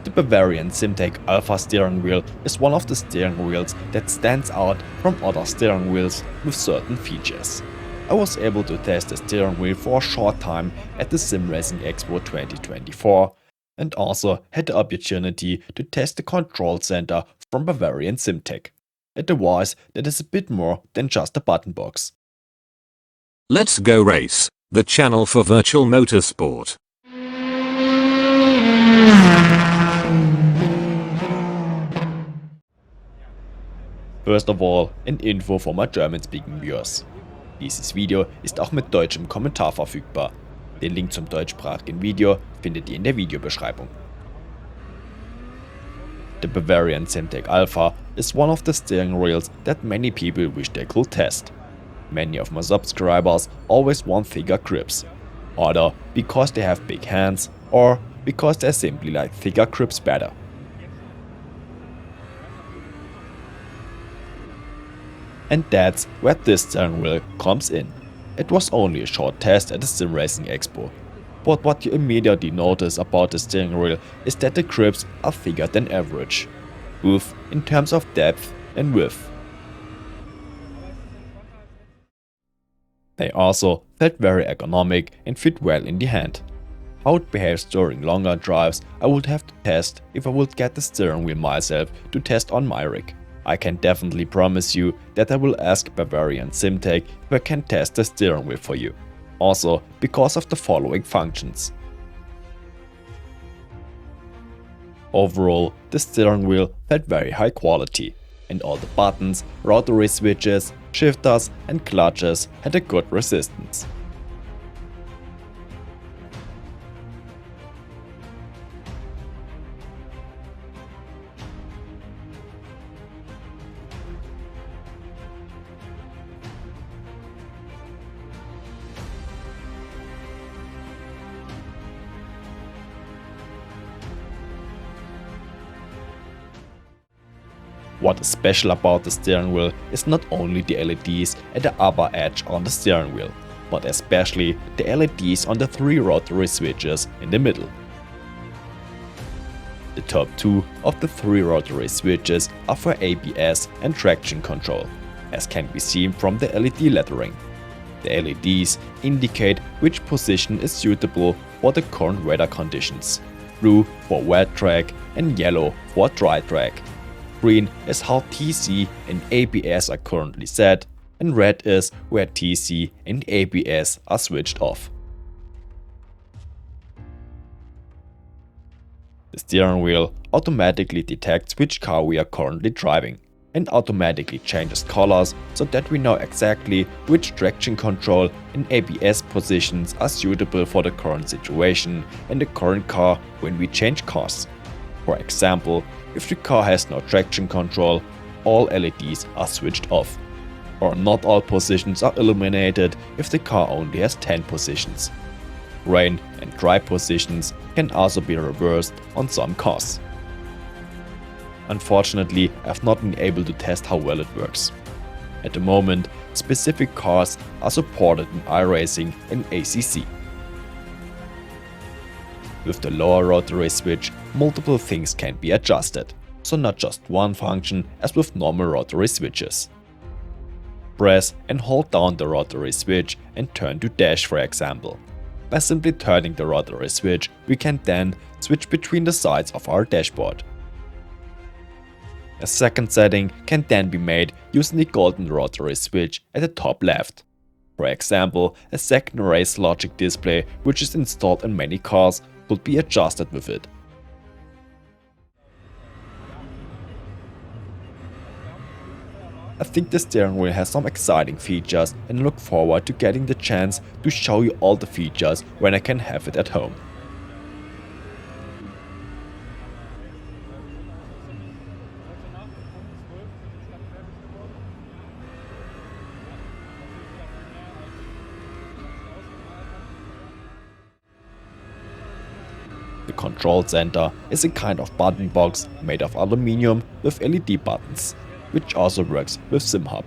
The BavarianSimTec Alpha steering wheel is one of the steering wheels that stands out from other steering wheels with certain features. I was able to test the steering wheel for a short time at the Sim Racing Expo 2024 and also had the opportunity to test the control center from BavarianSimTec, a device that is a bit more than just a button box. Let's Go Race, the channel for virtual motorsport. First of all, ein Info for my German-speaking viewers. Dieses Video ist auch mit deutschem Kommentar verfügbar. Den Link zum deutschsprachigen Video findet ihr in der Videobeschreibung. The BavarianSimTec Alpha is one of the steering wheels that many people wish they could test. Many of my subscribers always want thicker grips, either because they have big hands or because they simply like thicker grips better. And that's where this steering wheel comes in. It was only a short test at the Sim Racing Expo, but what you immediately notice about the steering wheel is that the grips are thicker than average, both in terms of depth and width. They also felt very ergonomic and fit well in the hand. How it behaves during longer drives I would have to test if I would get the steering wheel myself to test on my rig. I can definitely promise you that I will ask BavarianSimTec if I can test the steering wheel for you. Also because of the following functions. Overall, the steering wheel felt very high quality, and all the buttons, rotary switches, shifters and clutches had a good resistance. What is special about the steering wheel is not only the LEDs at the upper edge on the steering wheel, but especially the LEDs on the 3 rotary switches in the middle. The top 2 of the 3 rotary switches are for ABS and traction control, as can be seen from the LED lettering. The LEDs indicate which position is suitable for the current weather conditions, blue for wet track and yellow for dry track. Green is how TC and ABS are currently set, and red is where TC and ABS are switched off. The steering wheel automatically detects which car we are currently driving and automatically changes colors so that we know exactly which traction control and ABS positions are suitable for the current situation and the current car when we change cars. For example, if the car has no traction control, all LEDs are switched off. Or not all positions are illuminated if the car only has 10 positions. Rain and dry positions can also be reversed on some cars. Unfortunately, I've not been able to test how well it works. At the moment, specific cars are supported in iRacing and ACC. With the lower rotary switch, multiple things can be adjusted, so not just one function as with normal rotary switches. Press and hold down the rotary switch and turn to dash, for example. By simply turning the rotary switch, we can then switch between the sides of our dashboard. A second setting can then be made using the golden rotary switch at the top left. For example, a second race logic display, which is installed in many cars, could be adjusted with it. I think the steering wheel has some exciting features and look forward to getting the chance to show you all the features when I can have it at home. The control center is a kind of button box made of aluminium with LED buttons, which also works with SimHub.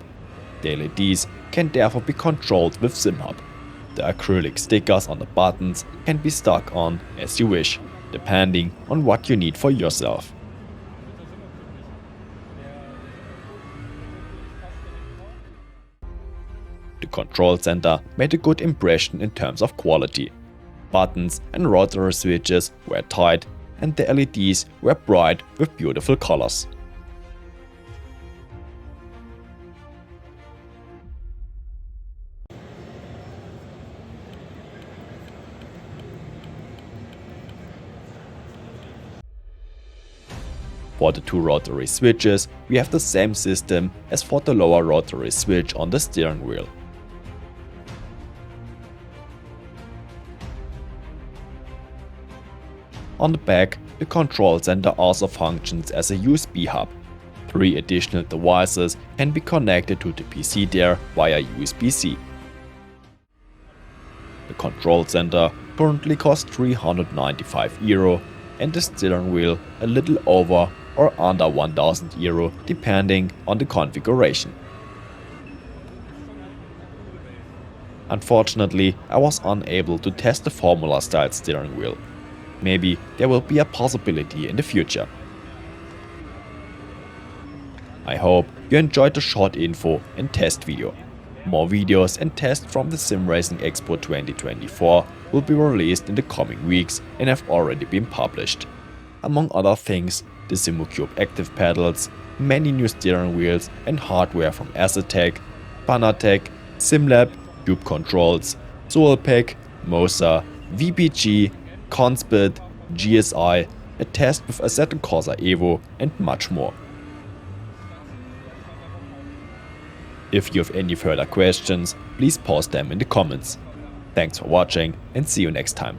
The LEDs can therefore be controlled with SimHub. The acrylic stickers on the buttons can be stuck on as you wish. depending on what you need for yourself. The control center made a good impression in terms of quality. Buttons and rotary switches were tight and the LEDs were bright with beautiful colors. For the two rotary switches, we have the same system as for the lower rotary switch on the steering wheel. On the back, the control center also functions as a USB hub. 3 additional devices can be connected to the PC there via USB-C. The control center currently costs €395 and the steering wheel a little over or under €1,000 depending on the configuration. Unfortunately, I was unable to test the Formula style steering wheel. Maybe there will be a possibility in the future. I hope you enjoyed the short info and test video. More videos and tests from the Sim Racing Expo 2024 will be released in the coming weeks and have already been published. Among other things, the SimuCube active pedals, many new steering wheels and hardware from Simtech, Fanatec, SimLab, Cube Controls, Solpack, Mosa, VPG, Conspit, GSI, a test with Assetto Corsa Evo and much more. If you have any further questions, please post them in the comments. Thanks for watching and see you next time.